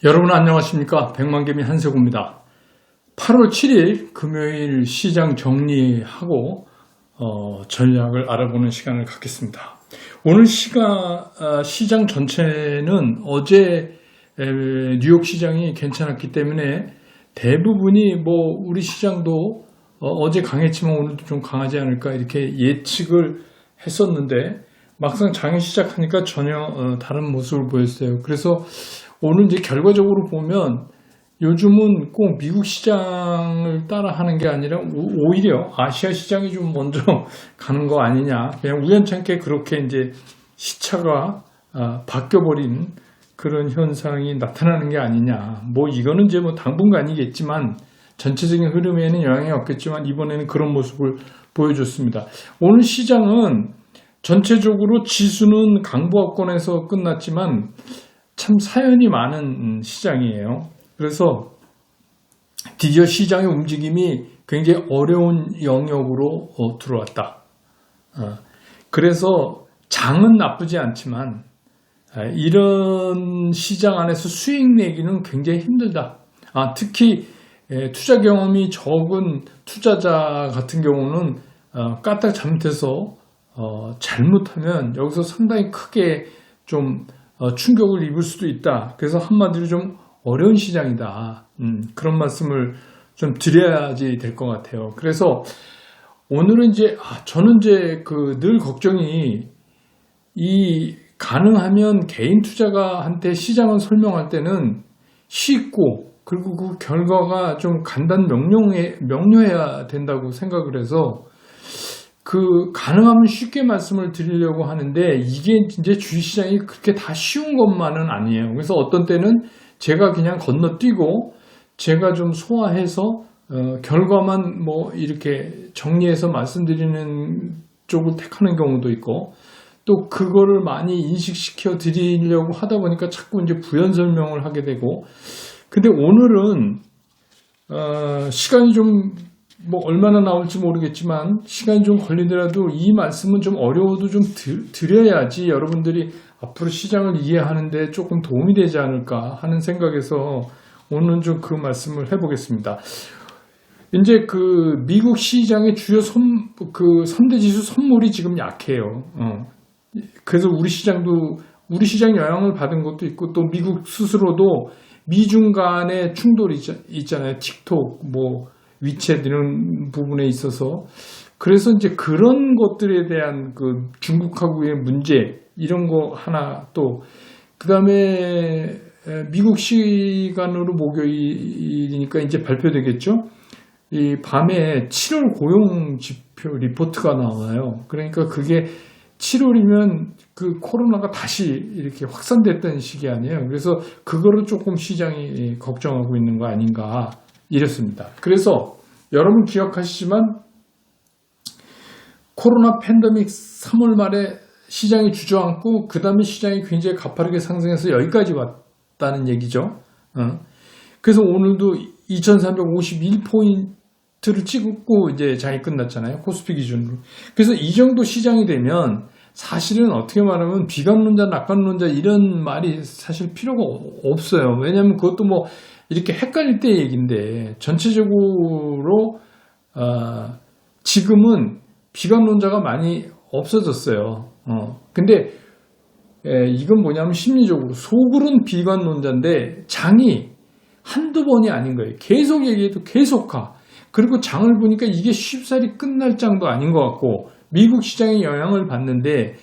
여러분 안녕하십니까? 백만개미 한세구입니다. 8월 7일 금요일 시장 정리하고 전략을 알아보는 시간을 갖겠습니다. 오늘 시장 전체는 어제 뉴욕 시장이 괜찮았기 때문에 대부분이 우리 시장도 어제 강했지만 오늘도 좀 강하지 않을까 이렇게 예측을 했었는데 막상 장이 시작하니까 전혀 다른 모습을 보였어요. 그래서 오늘 이제 결과적으로 보면 요즘은 꼭 미국 시장을 따라 하는 게 아니라 오히려 아시아 시장이 좀 먼저 가는 거 아니냐. 그냥 우연찮게 그렇게 이제 시차가 바뀌어버린 그런 현상이 나타나는 게 아니냐. 이거는 이제 당분간이겠지만 전체적인 흐름에는 영향이 없겠지만 이번에는 그런 모습을 보여줬습니다. 오늘 시장은 전체적으로 지수는 강보합권에서 끝났지만 참 사연이 많은 시장이에요. 그래서 드디어 시장의 움직임이 굉장히 어려운 영역으로 들어왔다. 그래서 장은 나쁘지 않지만 이런 시장 안에서 수익 내기는 굉장히 힘들다. 특히 투자 경험이 적은 투자자 같은 경우는 까딱 잘못해서 잘못하면 여기서 상당히 크게 좀 충격을 입을 수도 있다. 그래서 한마디로 좀 어려운 시장이다. 그런 말씀을 좀 드려야지 될 것 같아요. 그래서 오늘은 저는 늘 걱정이 가능하면 개인 투자가한테 시장을 설명할 때는 쉽고 그리고 그 결과가 좀 명료해야 된다고 생각을 해서 가능하면 쉽게 말씀을 드리려고 하는데 이게 이제 주식시장이 그렇게 다 쉬운 것만은 아니에요. 그래서 어떤 때는 제가 그냥 건너뛰고 제가 좀 소화해서 결과만 이렇게 정리해서 말씀드리는 쪽을 택하는 경우도 있고 또 그거를 많이 인식시켜 드리려고 하다 보니까 자꾸 이제 부연 설명을 하게 되고 근데 오늘은 시간이 좀 얼마나 나올지 모르겠지만 시간이 좀 걸리더라도 이 말씀은 좀 어려워도 좀 드려야지 여러분들이 앞으로 시장을 이해하는데 조금 도움이 되지 않을까 하는 생각에서 오늘은 좀 그 말씀을 해보겠습니다. 이제 미국 시장의 주요 3대 지수 선물이 지금 약해요. 그래서 우리 시장 영향을 받은 것도 있고 또 미국 스스로도 미중 간의 충돌이 있잖아요. 틱톡, 위챗 이런 부분에 있어서 그래서 이제 그런 것들에 대한 중국하고의 문제 이런 거 하나 또 그다음에 미국 시간으로 목요일이니까 이제 발표되겠죠. 이 밤에 7월 고용 지표 리포트가 나와요. 그러니까 그게 7월이면 코로나가 다시 이렇게 확산됐던 시기 아니에요. 그래서 그거를 조금 시장이 걱정하고 있는 거 아닌가 이랬습니다. 그래서 여러분 기억하시지만 코로나 팬데믹 3월 말에 시장이 주저앉고 그 다음에 시장이 굉장히 가파르게 상승해서 여기까지 왔다는 얘기죠. 그래서 오늘도 2351포인트를 찍고 이제 장이 끝났잖아요. 코스피 기준으로. 그래서 이 정도 시장이 되면 사실은 어떻게 말하면 비관론자, 낙관론자 이런 말이 사실 필요가 없어요. 왜냐하면 그것도 이렇게 헷갈릴 때 얘기인데 전체적으로 지금은 비관론자가 많이 없어졌어요. 근데 이건 뭐냐면 심리적으로 속으로는 비관론자인데 장이 한두 번이 아닌 거예요. 계속 얘기해도 계속 가. 그리고 장을 보니까 이게 쉽사리 끝날 장도 아닌 것 같고 미국 시장에 영향을 받는데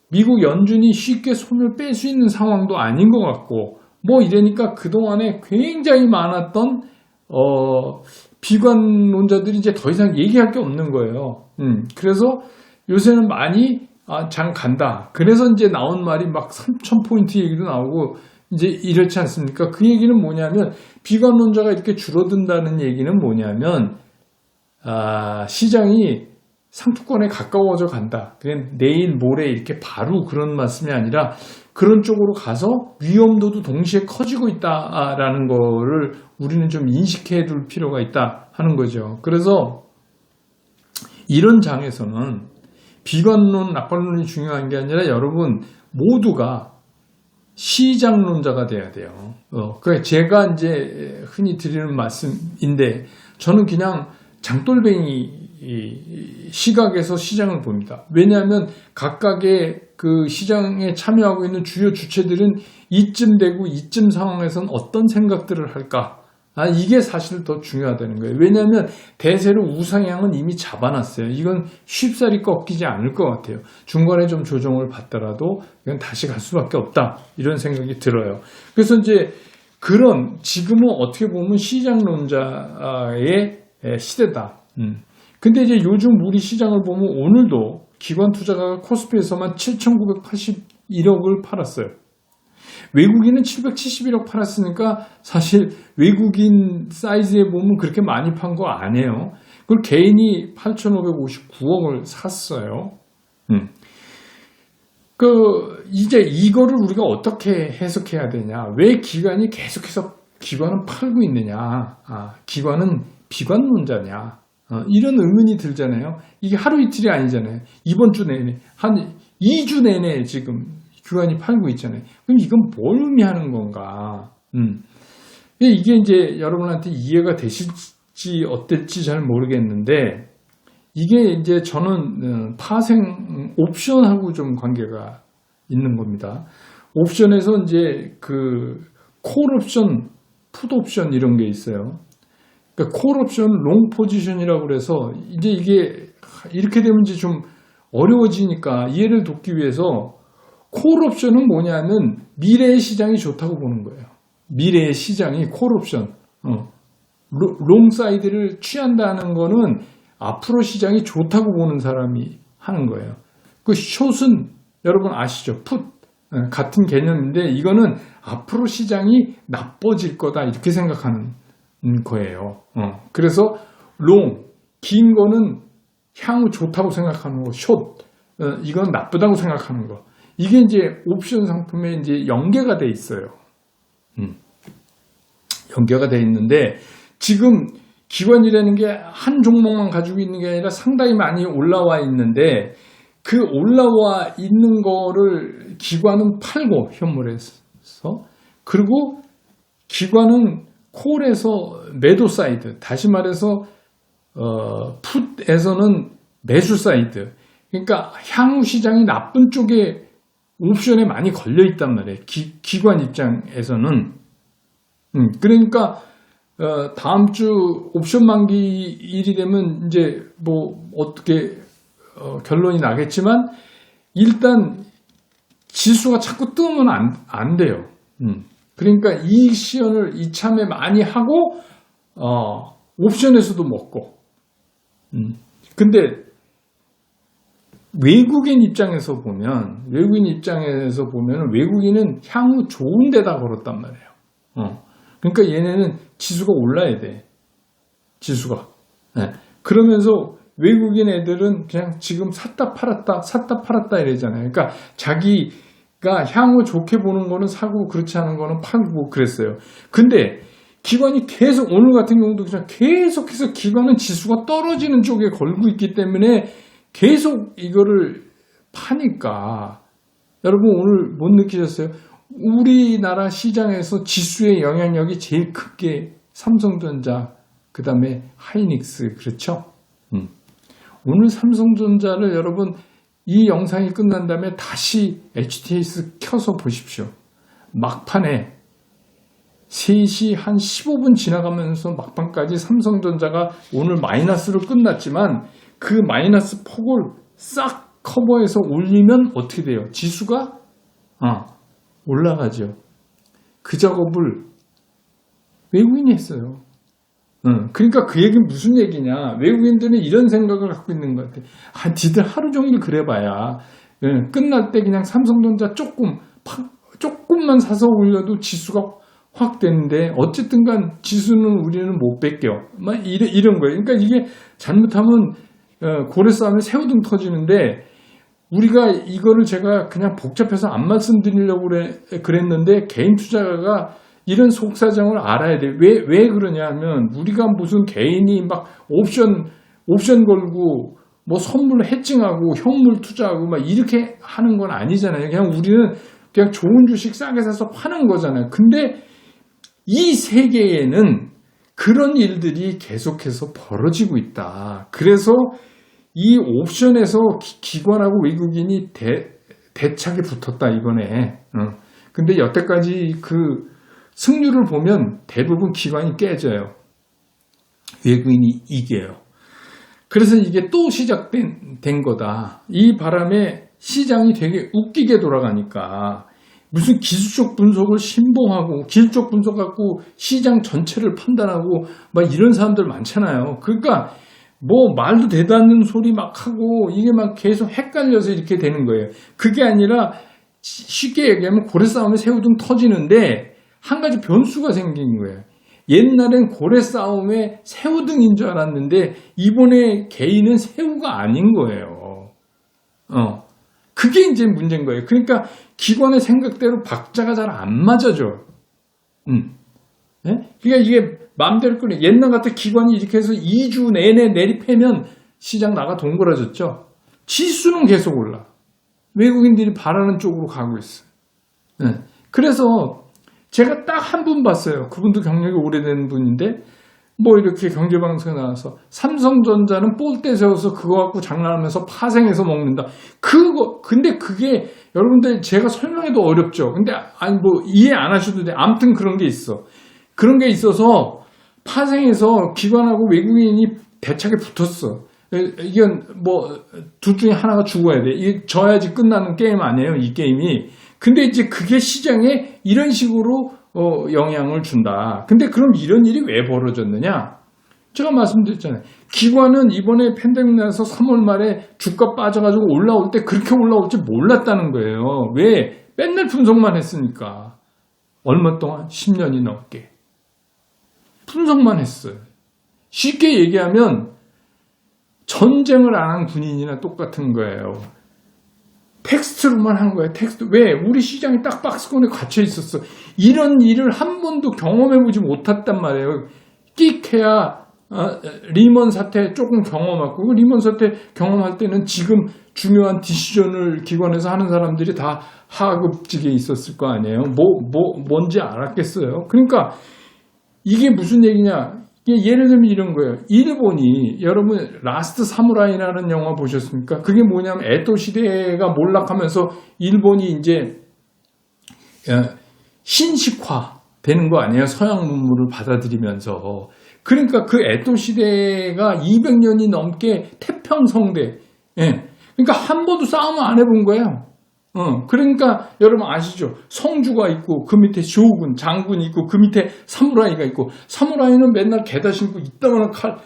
미국 연준이 쉽게 손을 뺄 수 있는 상황도 아닌 것 같고 이러니까 그동안에 굉장히 많았던 비관론자들이 이제 더 이상 얘기할 게 없는 거예요. 그래서 요새는 많이 장 간다. 그래서 이제 나온 말이 3,000포인트 얘기도 나오고 이제 이렇지 않습니까? 그 얘기는 뭐냐면 비관론자가 이렇게 줄어든다는 얘기는 뭐냐면 시장이 상투권에 가까워져 간다. 그냥 내일 모레 이렇게 바로 그런 말씀이 아니라 그런 쪽으로 가서 위험도도 동시에 커지고 있다라는 거를 우리는 좀 인식해 둘 필요가 있다 하는 거죠. 그래서 이런 장에서는 비관론, 낙관론이 중요한 게 아니라 여러분 모두가 시장론자가 돼야 돼요. 그 제가 이제 흔히 드리는 말씀인데 저는 그냥 장돌뱅이 시각에서 시장을 봅니다. 왜냐하면 각각의 그 시장에 참여하고 있는 주요 주체들은 이쯤 되고 이쯤 상황에서는 어떤 생각들을 할까? 이게 사실 더 중요하다는 거예요. 왜냐하면 대세로 우상향은 이미 잡아놨어요. 이건 쉽사리 꺾이지 않을 것 같아요. 중간에 좀 조정을 받더라도 이건 다시 갈 수밖에 없다. 이런 생각이 들어요. 그래서 이제 그런 지금은 어떻게 보면 시장론자의 시대다. 근데 이제 요즘 우리 시장을 보면 오늘도 기관 투자가가 코스피에서만 7,981억을 팔았어요. 외국인은 771억 팔았으니까 사실 외국인 사이즈에 보면 그렇게 많이 판 거 아니에요. 그걸 개인이 8,559억을 샀어요. 이제 이거를 우리가 어떻게 해석해야 되냐? 왜 기관이 계속해서 기관은 팔고 있느냐? 기관은 비관론자냐? 이런 의문이 들잖아요. 이게 하루 이틀이 아니잖아요. 이번 주 내내, 한 2주 내내 지금 기관이 팔고 있잖아요. 그럼 이건 뭘 의미하는 건가? 이게 이제 여러분한테 이해가 되실지 어떨지 잘 모르겠는데, 이게 이제 저는 파생 옵션하고 좀 관계가 있는 겁니다. 옵션에서 이제 그 콜 옵션, 풋 옵션 이런 게 있어요. 그러니까 콜 옵션, 롱 포지션이라고 그래서 이제 이게 이렇게 되면 이제 좀 어려워지니까 이해를 돕기 위해서 콜 옵션은 뭐냐면 미래의 시장이 좋다고 보는 거예요. 미래의 시장이 콜 옵션, 롱 사이드를 취한다는 거는 앞으로 시장이 좋다고 보는 사람이 하는 거예요. 그 숏은 여러분 아시죠? 풋 같은 개념인데 이거는 앞으로 시장이 나빠질 거다 이렇게 생각하는 거예요. 그래서 롱, 긴 거는 향후 좋다고 생각하는 거, 숏, 이건 나쁘다고 생각하는 거. 이게 이제 옵션 상품에 이제 연계가 돼 있어요. 연계가 돼 있는데 지금 기관이라는 게 한 종목만 가지고 있는 게 아니라 상당히 많이 올라와 있는데 그 올라와 있는 거를 기관은 팔고 현물에서 그리고 기관은 콜에서 매도 사이드, 다시 말해서 풋에서는 매수 사이드. 그러니까 향후 시장이 나쁜 쪽에 옵션에 많이 걸려 있단 말이에요. 기관 입장에서는. 그러니까 다음 주 옵션 만기일이 되면 이제 뭐 어떻게 결론이 나겠지만 일단 지수가 자꾸 뜨면 안 돼요. 그러니까 이익 시연을 이참에 많이 하고 옵션에서도 먹고. 근데 외국인 입장에서 보면 외국인은 향후 좋은 데다 걸었단 말이에요. 그러니까 얘네는 지수가 올라야 돼. 지수가. 네. 그러면서 외국인 애들은 그냥 지금 샀다 팔았다 이러잖아요. 그러니까 자기가 향후 좋게 보는 거는 사고 그렇지 않은 거는 팔고 그랬어요. 근데 기관이 계속 오늘 같은 경우도 그냥 계속해서 기관은 지수가 떨어지는 쪽에 걸고 있기 때문에 계속 이거를 파니까 여러분 오늘 못 느끼셨어요? 우리나라 시장에서 지수의 영향력이 제일 크게 삼성전자, 그 다음에 하이닉스, 그렇죠? 오늘 삼성전자를 여러분 이 영상이 끝난 다음에 다시 HTS 켜서 보십시오. 막판에 3시 한 15분 지나가면서 막판까지 삼성전자가 오늘 마이너스로 끝났지만 그 마이너스 폭을 싹 커버해서 올리면 어떻게 돼요? 지수가 올라가죠. 그 작업을 외국인이 했어요. 그러니까 그 얘기는 무슨 얘기냐. 외국인들은 이런 생각을 갖고 있는 것 같아. 니들 하루 종일 그래봐야 끝날 때 그냥 삼성전자 조금만 사서 올려도 지수가 확 되는데 어쨌든 간 지수는 우리는 못 뺏겨. 막 이런 거예요. 그러니까 이게 잘못하면 고래 싸움에 새우등 터지는데 우리가 이거를 제가 그냥 복잡해서 안 말씀드리려고 그랬는데 개인 투자가가 이런 속사정을 알아야 돼. 왜 그러냐 하면 우리가 무슨 개인이 막 옵션 걸고 뭐 선물 해칭하고 현물 투자하고 막 이렇게 하는 건 아니잖아요. 그냥 우리는 그냥 좋은 주식 싸게 사서 파는 거잖아요. 근데 이 세계에는 그런 일들이 계속해서 벌어지고 있다. 그래서 이 옵션에서 기관하고 외국인이 대차게 붙었다, 이번에. 근데 여태까지 그 승률을 보면 대부분 기관이 깨져요. 외국인이 이겨요. 그래서 이게 또 시작된 거다. 이 바람에 시장이 되게 웃기게 돌아가니까 무슨 기술적 분석을 신봉하고 기술적 분석 갖고 시장 전체를 판단하고 막 이런 사람들 많잖아요. 그러니까 뭐 말도 되도 않는 소리 막 하고 이게 막 계속 헷갈려서 이렇게 되는 거예요. 그게 아니라 쉽게 얘기하면 고래 싸움에 새우등 터지는데 한 가지 변수가 생긴 거예요. 옛날엔 고래 싸움에 새우등인 줄 알았는데 이번에 개인은 새우가 아닌 거예요. 그게 이제 문제인 거예요. 그러니까 기관의 생각대로 박자가 잘 안 맞아져. 네? 그러니까 이게 마음대로 끌려. 옛날 같은 기관이 이렇게 해서 2주 내내 내리패면 시장 나가 동그라졌죠. 지수는 계속 올라. 외국인들이 바라는 쪽으로 가고 있어요. 네. 그래서 제가 딱 한 분 봤어요. 그분도 경력이 오래된 분인데 뭐 이렇게 경제방송에 나와서 삼성전자는 볼때 세워서 그거 갖고 장난하면서 파생해서 먹는다. 근데 그게 여러분들 제가 설명해도 어렵죠. 근데 아니 뭐 이해 안 하셔도 돼. 아무튼 그런 게 있어. 그런 게 있어서 파생해서 기관하고 외국인이 대차게 붙었어. 이건 뭐 둘 중에 하나가 죽어야 돼. 이게 져야지 끝나는 게임 아니에요, 이 게임이. 근데 이제 그게 시장에 이런 식으로 영향을 준다. 근데 그럼 이런 일이 왜 벌어졌느냐? 제가 말씀드렸잖아요. 기관은 이번에 팬데믹 나서 3월 말에 주가 빠져가지고 올라올 때 그렇게 올라올 줄 몰랐다는 거예요. 왜? 맨날 분석만 했으니까. 얼마 동안? 10년이 넘게. 분석만 했어요. 쉽게 얘기하면 전쟁을 안 한 군인이나 똑같은 거예요. 텍스트로만 한 거예요. 텍스트. 왜? 우리 시장이 딱 박스권에 갇혀 있었어. 이런 일을 한 번도 경험해보지 못했단 말이에요. 끽해야 리먼 사태 조금 경험하고 리먼 사태 경험할 때는 지금 중요한 디시전을 기관에서 하는 사람들이 다 하급직에 있었을 거 아니에요. 뭔지 알았겠어요. 그러니까 이게 무슨 얘기냐? 예를 들면 이런 거예요. 일본이 여러분 라스트 사무라이라는 영화 보셨습니까? 그게 뭐냐면 에도 시대가 몰락하면서 일본이 이제 신식화 되는 거 아니에요? 서양 문물을 받아들이면서. 그러니까 그 에도 시대가 200년이 넘게 태평성대. 예. 그러니까 한 번도 싸움을 안 해본 거예요. 그러니까 여러분 아시죠? 성주가 있고 그 밑에 쇼군, 장군이 있고 그 밑에 사무라이가 있고 사무라이는 맨날 게다 신고 이따만한 칼,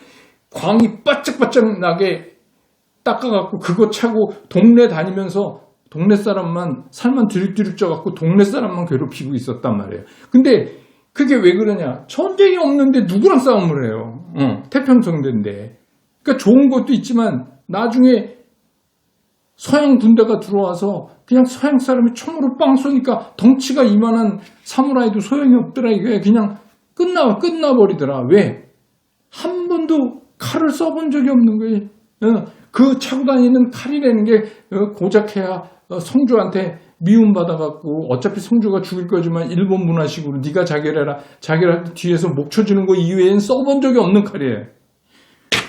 광이 바짝바짝 나게 닦아갖고 그거 차고 동네 다니면서 동네 사람만 살만 드립드립 쪄갖고 동네 사람만 괴롭히고 있었단 말이에요. 근데 그게 왜 그러냐? 전쟁이 없는데 누구랑 싸움을 해요? 태평성대인데. 그러니까 좋은 것도 있지만 나중에 서양 군대가 들어와서 그냥 서양 사람이 총으로 빵 쏘니까 덩치가 이만한 사무라이도 소용이 없더라. 이게 그냥 끝나버리더라. 왜? 한 번도 칼을 써본 적이 없는 거예요. 그 차고 다니는 칼이라는 게 고작해야 성주한테 미움받아갖고 어차피 성주가 죽일 거지만 일본 문화식으로 네가 자결해라. 자결할 뒤에서 목 쳐주는 거 이외에는 써본 적이 없는 칼이에요.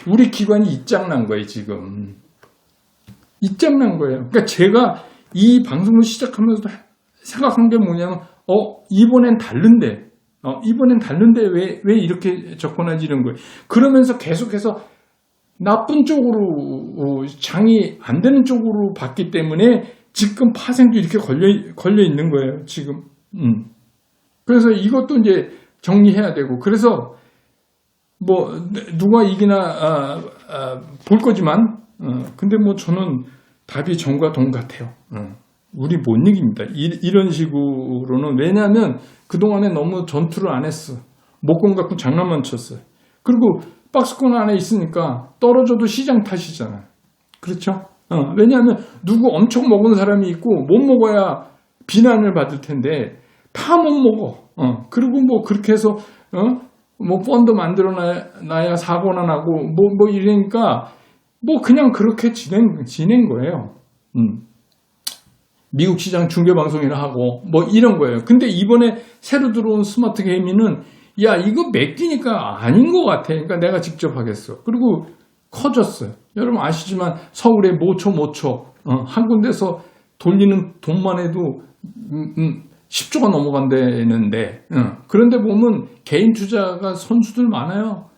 우리 기관이 입장난 거예요, 지금. 입장난 거예요. 그러니까 제가 이 방송을 시작하면서도 생각한 게 뭐냐면, 이번엔 다른데, 왜 이렇게 접근하지 이런 거예요. 그러면서 계속해서 나쁜 쪽으로, 장이 안 되는 쪽으로 봤기 때문에 지금 파생도 이렇게 걸려 있는 거예요, 지금. 그래서 이것도 이제 정리해야 되고, 그래서 뭐, 누가 이기나, 볼 거지만, 근데 뭐 저는 답이 정과 동 같아요. 우리 못 이깁니다. 이런 식으로는. 왜냐하면 그동안에 너무 전투를 안 했어. 목공 갖고 장난만 쳤어요. 그리고 박스권 안에 있으니까 떨어져도 시장 탓이잖아요. 그렇죠? 왜냐하면 누구 엄청 먹은 사람이 있고 못 먹어야 비난을 받을 텐데 다 못 먹어. 그리고 뭐 그렇게 해서 뭐 펀드 만들어 놔야 사고나 나고 뭐 이러니까 뭐 그냥 그렇게 지낸 거예요. 미국 시장 중계방송이나 하고 뭐 이런 거예요. 근데 이번에 새로 들어온 스마트 게이밍은 야 이거 맡기니까 아닌 것 같아. 그러니까 내가 직접 하겠어. 그리고 커졌어요. 여러분 아시지만 서울의 모초 한 군데서 돌리는 돈만 해도 10조가 넘어간다는데 그런데 보면 개인 투자가 선수들 많아요.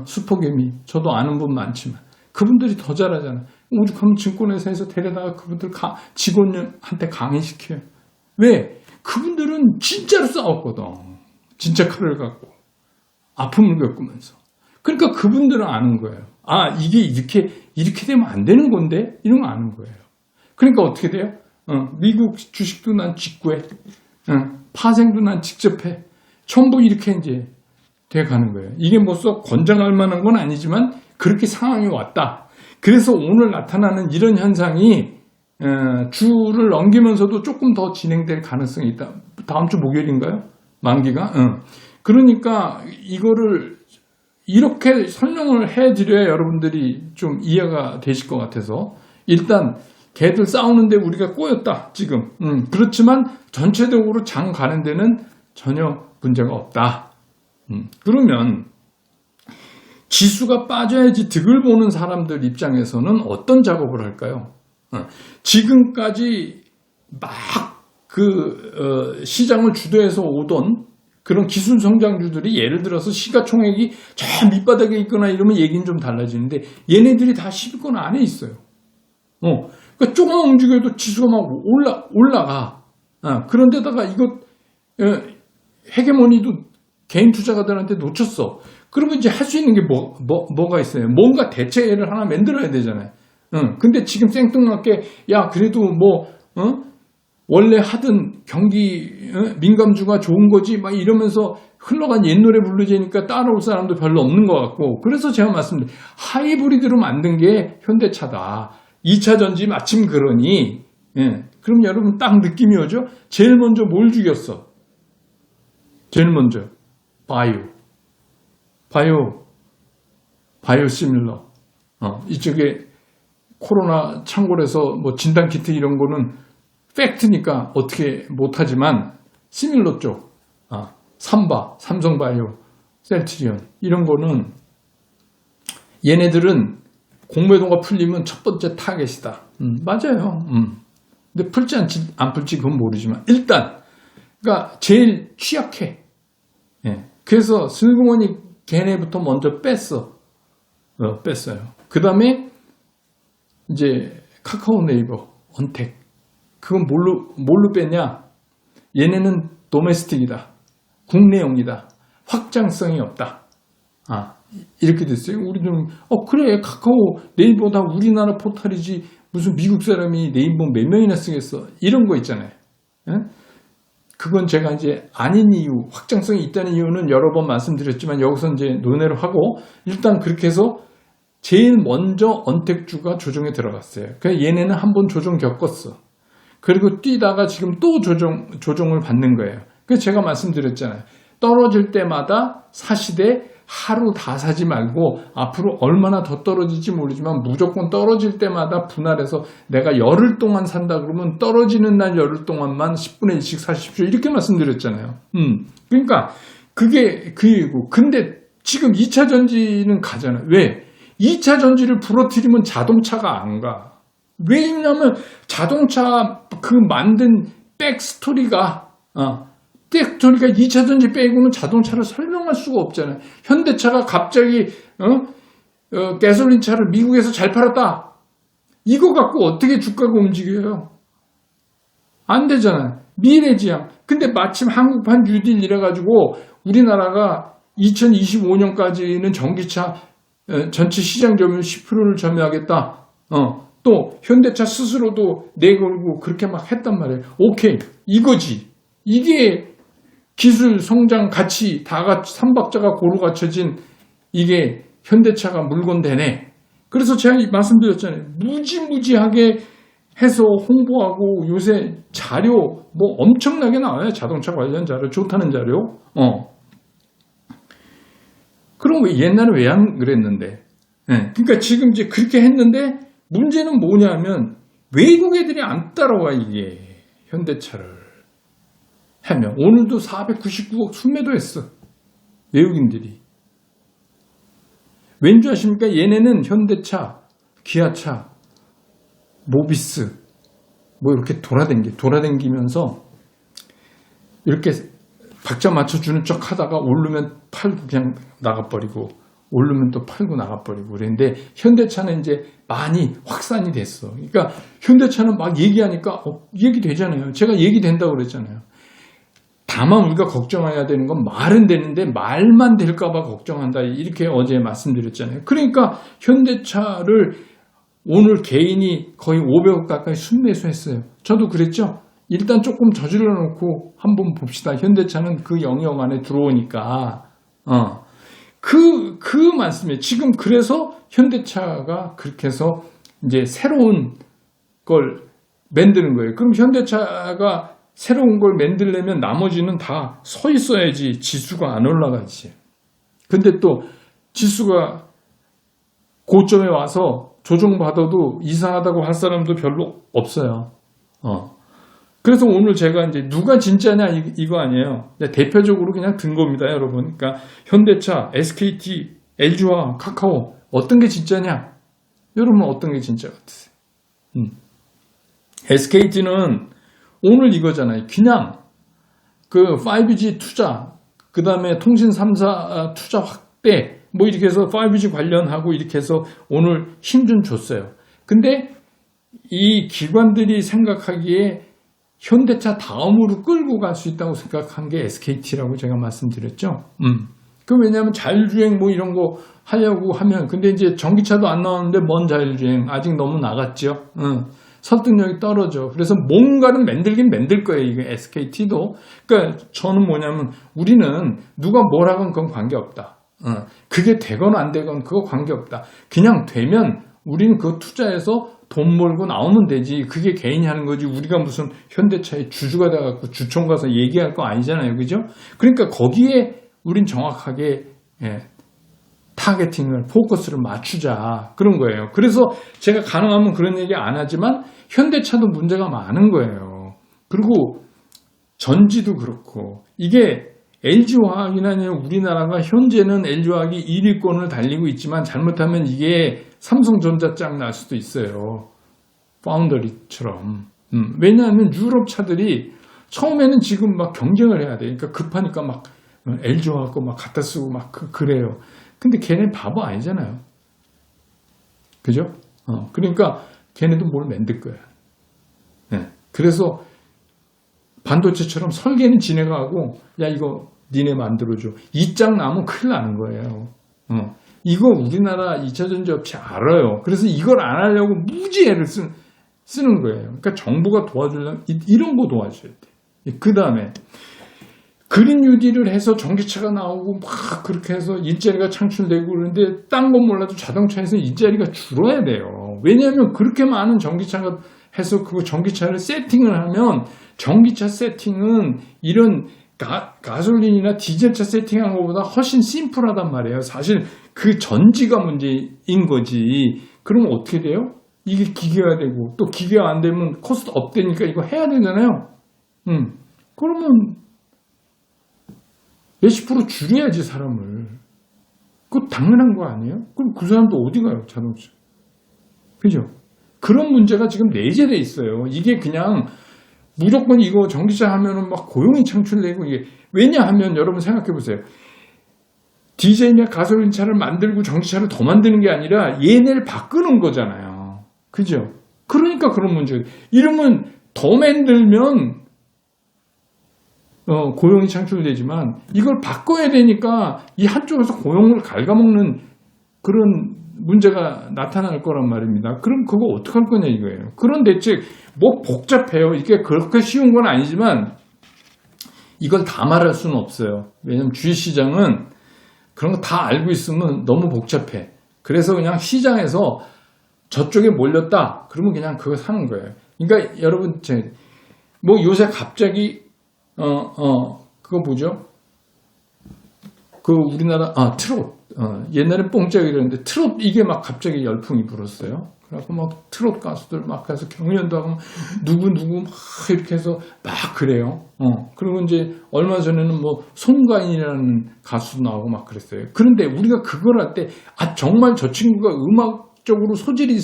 슈퍼개미 저도 아는 분 많지만 그분들이 더 잘하잖아. 오죽하면 증권회사에서 데려다가 그분들 직원한테 강의시켜요. 왜? 그분들은 진짜로 싸웠거든. 진짜 칼을 갖고 아픔을 겪으면서. 그러니까 그분들은 아는 거예요. 아 이게 이렇게 되면 안 되는 건데 이런 거 아는 거예요. 그러니까 어떻게 돼요? 미국 주식도 난 직구해. 파생도 난 직접 해. 전부 이렇게 이제 돼 가는 거예요. 이게 뭐써 권장할 만한 건 아니지만 그렇게 상황이 왔다. 그래서 오늘 나타나는 이런 현상이 주를 넘기면서도 조금 더 진행될 가능성이 있다. 다음 주 목요일인가요? 만기가? 그러니까 이거를 이렇게 설명을 해드려야 여러분들이 좀 이해가 되실 것 같아서 일단 걔들 싸우는데 우리가 꼬였다 지금. 그렇지만 전체적으로 장 가는 데는 전혀 문제가 없다. 그러면 지수가 빠져야지 득을 보는 사람들 입장에서는 어떤 작업을 할까요? 지금까지 막 시장을 주도해서 오던 그런 기술 성장주들이 예를 들어서 시가총액이 저 밑바닥에 있거나 이러면 얘기는 좀 달라지는데 얘네들이 다 10위권 안에 있어요. 그러니까 조금만 움직여도 지수가 막 올라가. 그런데다가 이거 헤게모니도 개인 투자가들한테 놓쳤어. 그러면 이제 할 수 있는 게 뭐가 있어요? 뭔가 대체를 하나 만들어야 되잖아요. 근데 지금 생뚱맞게 야 그래도 원래 하던 경기 민감주가 좋은 거지 막 이러면서 흘러간 옛 노래 부르자니까 따라올 사람도 별로 없는 것 같고 그래서 제가 말씀드린 하이브리드로 만든 게 현대차다. 2차 전지 마침 그러니 그럼 여러분 딱 느낌이 오죠? 제일 먼저 뭘 죽였어? 제일 먼저 바이오시밀러 이쪽에 코로나 창궐에서 뭐 진단키트 이런 거는 팩트니까 어떻게 못하지만 시밀러 쪽 삼성바이오, 셀트리온 이런 거는 얘네들은 공매도가 풀리면 첫 번째 타겟이다. 맞아요. 근데 풀지 안 풀지 그건 모르지만 일단 그러니까 제일 취약해. 그래서 슬그머니 걔네부터 먼저 뺐어요. 그 다음에 이제 카카오 네이버, 언택 그건 뭘로 뺐냐? 얘네는 도메스틱이다. 국내용이다. 확장성이 없다. 이렇게 됐어요. 우리는 그래 카카오 네이버다 우리나라 포털이지 무슨 미국 사람이 네이버 몇 명이나 쓰겠어. 이런 거 있잖아요. 그건 제가 이제 아닌 이유, 확장성이 있다는 이유는 여러 번 말씀드렸지만 여기서 이제 논의를 하고 일단 그렇게 해서 제일 먼저 언택주가 조정에 들어갔어요. 그러니까 얘네는 한번 조정 겪었어. 그리고 뛰다가 지금 또 조정을 받는 거예요. 그래서 제가 말씀드렸잖아요. 떨어질 때마다 사시되 하루 다 사지 말고 앞으로 얼마나 더 떨어질지 모르지만 무조건 떨어질 때마다 분할해서 내가 열흘 동안 산다 그러면 떨어지는 날 열흘 동안만 10분의 1씩 사십시오. 이렇게 말씀드렸잖아요. 그러니까 그게 그 이유고. 근데 지금 2차 전지는 가잖아요. 왜? 2차 전지를 부러뜨리면 자동차가 안 가. 왜냐면 자동차 만든 백스토리가 2차 전지 빼고는 자동차를 설명할 수가 없잖아요. 현대차가 갑자기 가솔린 차를 미국에서 잘 팔았다. 이거 갖고 어떻게 주가가 움직여요? 안 되잖아요. 미래지향. 근데 마침 한국판 뉴딜 이래가지고 우리나라가 2025년까지는 전기차 전체 시장 점유율 10%를 점유하겠다. 또 현대차 스스로도 내걸고 그렇게 막 했단 말이에요. 오케이. 이거지. 이게 기술 성장 가치 다 같이 삼박자가 고루 갖춰진 이게 현대차가 물건 되네. 그래서 제가 말씀드렸잖아요. 무지무지하게 해서 홍보하고 요새 자료 뭐 엄청나게 나와요. 자동차 관련 자료, 좋다는 자료. 그런 거 옛날에 왜 안 그랬는데. 그러니까 지금 이제 그렇게 했는데 문제는 뭐냐면 외국 애들이 안 따라와, 이게. 현대차를 하면. 오늘도 499억 순매도했어. 외국인들이. 왠지 아십니까? 얘네는 현대차, 기아차, 모비스, 뭐 이렇게 돌아다니면서 이렇게 박자 맞춰주는 척 하다가 오르면 팔고 그냥 나가버리고, 오르면 또 팔고 나가버리고 그랬는데, 현대차는 이제 많이 확산이 됐어. 그러니까 현대차는 막 얘기하니까 얘기되잖아요. 제가 얘기된다고 그랬잖아요. 다만 우리가 걱정해야 되는 건 말은 되는데 말만 될까봐 걱정한다, 이렇게 어제 말씀드렸잖아요. 그러니까 현대차를 오늘 개인이 거의 500억 가까이 순매수했어요. 저도 그랬죠. 일단 조금 저질러 놓고 한번 봅시다. 현대차는 그 영역 안에 들어오니까. 그 말씀이에요. 지금 그래서 현대차가 그렇게 해서 이제 새로운 걸 만드는 거예요. 그럼 현대차가 새로운 걸 만들려면 나머지는 다 서 있어야지 지수가 안 올라가지. 근데 또 지수가 고점에 와서 조정받아도 이상하다고 할 사람도 별로 없어요. 그래서 오늘 제가 이제 누가 진짜냐 이거 아니에요. 대표적으로 그냥 든 겁니다, 여러분. 그러니까 현대차, SKT, LG화학, 카카오 어떤 게 진짜냐? 여러분 어떤 게 진짜 같으세요? SKT는 오늘 이거잖아요. 그냥 그 5G 투자, 그 다음에 통신 3사 투자 확대, 뭐 이렇게 해서 5G 관련하고 이렇게 해서 오늘 힘 좀 줬어요. 근데 이 기관들이 생각하기에 현대차 다음으로 끌고 갈 수 있다고 생각한 게 SKT라고 제가 말씀드렸죠. 그 왜냐하면 자율주행 뭐 이런 거 하려고 하면, 근데 이제 전기차도 안 나오는데 뭔 자율주행, 아직 너무 나갔죠. 설득력이 떨어져. 그래서 뭔가는 만들긴 만들 거예요, 이게 SKT도. 그러니까 저는 뭐냐면 우리는 누가 뭐라건 그건 관계없다. 그게 되건 안 되건 그거 관계없다. 그냥 되면 우리는 그거 투자해서 돈 벌고 나오면 되지. 그게 개인이 하는 거지. 우리가 무슨 현대차의 주주가 돼갖고 주총 가서 얘기할 거 아니잖아요. 그죠? 그러니까 거기에 우린 정확하게 타겟팅을, 포커스를 맞추자. 그런 거예요. 그래서 제가 가능하면 그런 얘기 안 하지만 현대차도 문제가 많은 거예요. 그리고 전지도 그렇고, 이게 LG화학이나 우리나라가 현재는 LG화학이 1위권을 달리고 있지만 잘못하면 이게 삼성전자 짝 날 수도 있어요. 파운더리처럼. 왜냐하면 유럽 차들이 처음에는 지금 막 경쟁을 해야 돼. 그러니까 급하니까 막 LG화학 거 막 갖다 쓰고 막 그래요. 근데 걔네 바보 아니잖아요. 그죠? 그러니까 걔네도 뭘 만들 거야. 네. 그래서 반도체처럼 설계는 지네가 하고, 야 이거 니네 만들어줘. 이 짝 나면 큰일 나는 거예요. 이거 우리나라 2차전지 업체 알아요. 그래서 이걸 안 하려고 무지 애를 쓰는 거예요. 그러니까 정부가 도와주려면 이런 거 도와줘야 돼. 그 다음에 그린 뉴딜을 해서 전기차가 나오고 막 그렇게 해서 일자리가 창출되고, 그러는데 딴 건 몰라도 자동차에서 일자리가 줄어야 돼요. 왜냐하면 그렇게 많은 전기차가 해서 그 전기차를 세팅을 하면, 전기차 세팅은 이런 가솔린이나 디젤차 세팅한 것보다 훨씬 심플하단 말이에요. 사실 그 전지가 문제인 거지. 그러면 어떻게 돼요? 이게 기계화 되고, 또 기계화 안 되면 코스트 업 되니까 이거 해야 되잖아요. 그러면 몇십 프로 줄여야지, 사람을. 그거 당연한 거 아니에요? 그럼 그 사람도 어디 가요, 자동차? 그죠? 그런 문제가 지금 내재돼 있어요. 이게 그냥 무조건 이거 전기차 하면은 막 고용이 창출되고, 이게 왜냐하면 여러분 생각해 보세요. 디젤이나 가솔린 차를 만들고 전기차를 더 만드는 게 아니라 얘네를 바꾸는 거잖아요. 그죠? 그러니까 그런 문제. 이러면 더 만들면 고용이 창출되지만 이걸 바꿔야 되니까 이 한쪽에서 고용을 갉아먹는 그런 문제가 나타날 거란 말입니다. 그럼 그거 어떡할 거냐 이거예요. 그런 대책 뭐 복잡해요. 이게 그렇게 쉬운 건 아니지만 이걸 다 말할 수는 없어요. 왜냐하면 주식시장은 그런 거 다 알고 있으면 너무 복잡해. 그래서 그냥 시장에서 저쪽에 몰렸다. 그러면 그냥 그거 사는 거예요. 그러니까 여러분 뭐 요새 갑자기 그거 뭐죠? 그 우리나라 트롯 옛날에 뽕짝이 그랬는데 트롯 이게 막 갑자기 열풍이 불었어요. 그래갖고 막 트롯 가수들 막 가서 경연도 하고 누구 막 이렇게 해서 막 그래요. 그리고 이제 얼마 전에는 뭐 송가인이라는 가수도 나오고 막 그랬어요. 그런데 우리가 그걸 할 때 정말 저 친구가 음악적으로 소질이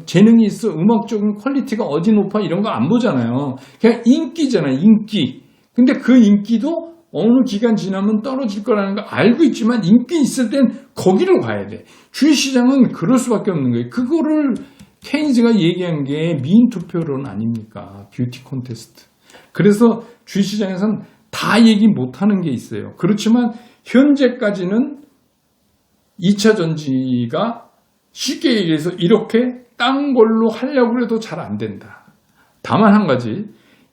재능이 있어, 음악적인 퀄리티가 어디 높아 이런 거 안 보잖아요. 그냥 인기잖아요, 인기. 근데 그 인기도 어느 기간 지나면 떨어질 거라는 거 알고 있지만 인기 있을 땐 거기로 가야 돼. 주식시장은 그럴 수밖에 없는 거예요. 그거를 케인즈가 얘기한 게 미인투표론 아닙니까? 뷰티 콘테스트. 그래서 주식시장에서는 다 얘기 못하는 게 있어요. 그렇지만 현재까지는 2차 전지가 쉽게 얘기해서 이렇게 딴 걸로 하려고 해도 잘 안 된다. 다만 한 가지,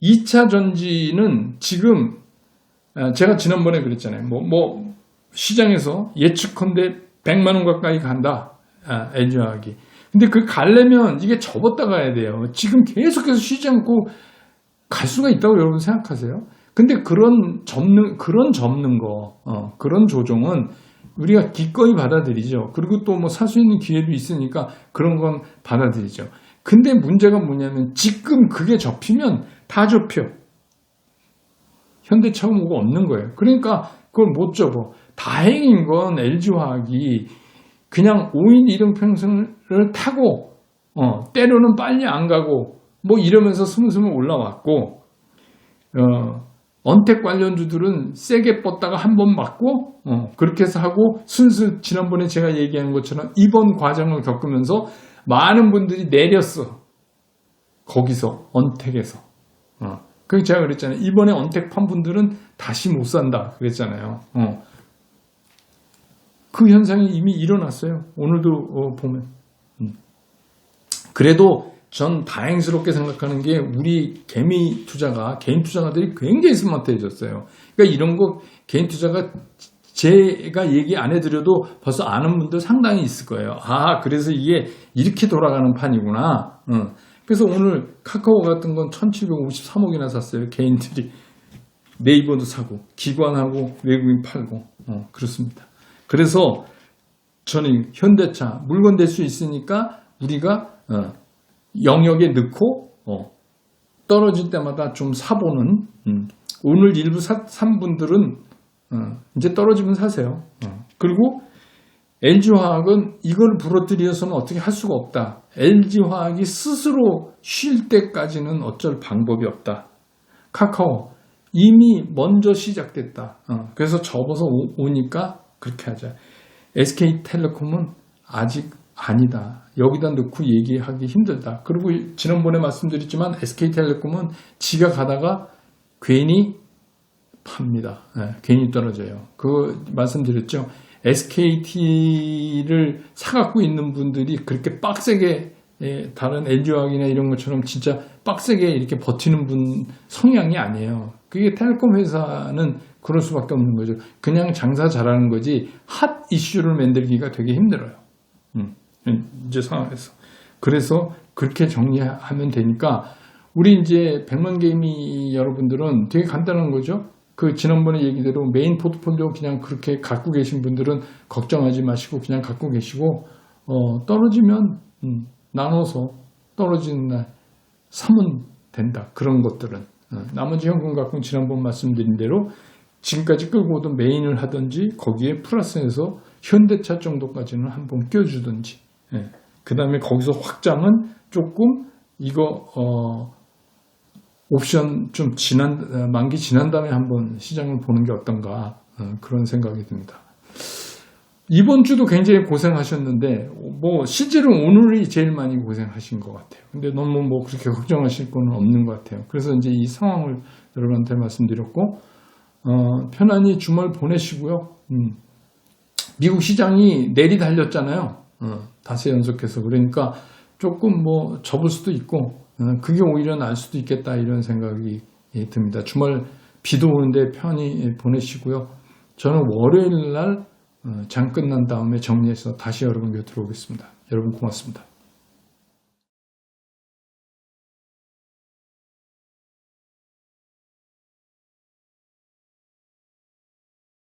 2차 전지는 지금 제가 지난번에 그랬잖아요. 시장에서 예측컨대 100만 원 가까이 간다. LG화학이. 근데 그 가려면 이게 접었다 가야 돼요. 지금 계속해서 쉬지 않고 갈 수가 있다고 여러분 생각하세요? 근데 그런 접는 거, 그런 조정은 우리가 기꺼이 받아들이죠. 그리고 또 뭐 살 수 있는 기회도 있으니까 그런 건 받아들이죠. 근데 문제가 뭐냐면 지금 그게 접히면 다 접혀. 현대차가 뭐가 없는 거예요. 그러니까 그걸 못 접어. 다행인 건 LG화학이 그냥 5인 이등평선을 타고 때로는 빨리 안 가고 뭐 이러면서 스물스물 올라왔고 언택 관련주들은 세게 뻗다가 한 번 맞고 그렇게 해서 하고 순수 지난번에 제가 얘기한 것처럼 이번 과정을 겪으면서 많은 분들이 내렸어. 거기서 언택에서. 그래서 제가 그랬잖아요. 이번에 언택 판 분들은 다시 못 산다 그랬잖아요. 그 현상이 이미 일어났어요. 오늘도 보면. 그래도 전 다행스럽게 생각하는 게 우리 개인 투자가들이 굉장히 스마트해졌어요. 그러니까 이런 거 개인 투자가 제가 얘기 안 해드려도 벌써 아는 분들 상당히 있을 거예요. 그래서 이게 이렇게 돌아가는 판이구나. 그래서 오늘 카카오 같은 건 1753억이나 샀어요. 개인들이. 네이버도 사고 기관하고 외국인 팔고 그렇습니다. 그래서 저는 현대차 물건 될 수 있으니까 우리가 영역에 넣고 떨어질 때마다 좀 사보는 오늘 일부 산 분들은 이제 떨어지면 사세요. 그리고 LG화학은 이걸 부러뜨려서는 어떻게 할 수가 없다. LG화학이 스스로 쉴 때까지는 어쩔 방법이 없다. 카카오 이미 먼저 시작됐다. 그래서 접어서 오니까 그렇게 하자. SK텔레콤은 아직 아니다. 여기다 넣고 얘기하기 힘들다. 그리고 지난번에 말씀드렸지만 SK텔레콤은 지가 가다가 괜히 팝니다. 괜히 떨어져요. 그거 말씀드렸죠. SKT를 사갖고 있는 분들이 그렇게 빡세게 다른 LG화학이나 이런 것처럼 진짜 빡세게 이렇게 버티는 분 성향이 아니에요. 그게 텔레콤 회사는 그럴 수밖에 없는 거죠. 그냥 장사 잘하는 거지 핫 이슈를 만들기가 되게 힘들어요. 이제 상황에서. 그래서 그렇게 정리하면 되니까 우리 이제 100만 개미 여러분들은 되게 간단한 거죠. 그 지난번에 얘기대로 메인 포트폴리오 그냥 그렇게 갖고 계신 분들은 걱정하지 마시고 그냥 갖고 계시고 떨어지면 나눠서 떨어지는 날 사면 된다. 그런 것들은 나머지 현금 갖고 지난번 말씀드린 대로 지금까지 끌고 오던 메인을 하든지 거기에 플러스해서 현대차 정도까지는 한번 껴주든지 그 다음에 거기서 확장은 조금 이거 옵션 좀 만기 지난 다음에 한번 시장을 보는 게 어떤가 그런 생각이 듭니다. 이번 주도 굉장히 고생하셨는데 실제로 오늘이 제일 많이 고생하신 것 같아요. 근데 너무 그렇게 걱정하실 건 없는 것 같아요. 그래서 이제 이 상황을 여러분한테 말씀드렸고 편안히 주말 보내시고요. 미국 시장이 내리 달렸잖아요. 다시 연속해서. 그러니까 조금 접을 수도 있고 그게 오히려 나을 수도 있겠다 이런 생각이 듭니다. 주말 비도 오는데 편히 보내시고요. 저는 월요일 날 장 끝난 다음에 정리해서 다시 여러분 곁으로 오겠습니다. 여러분 고맙습니다.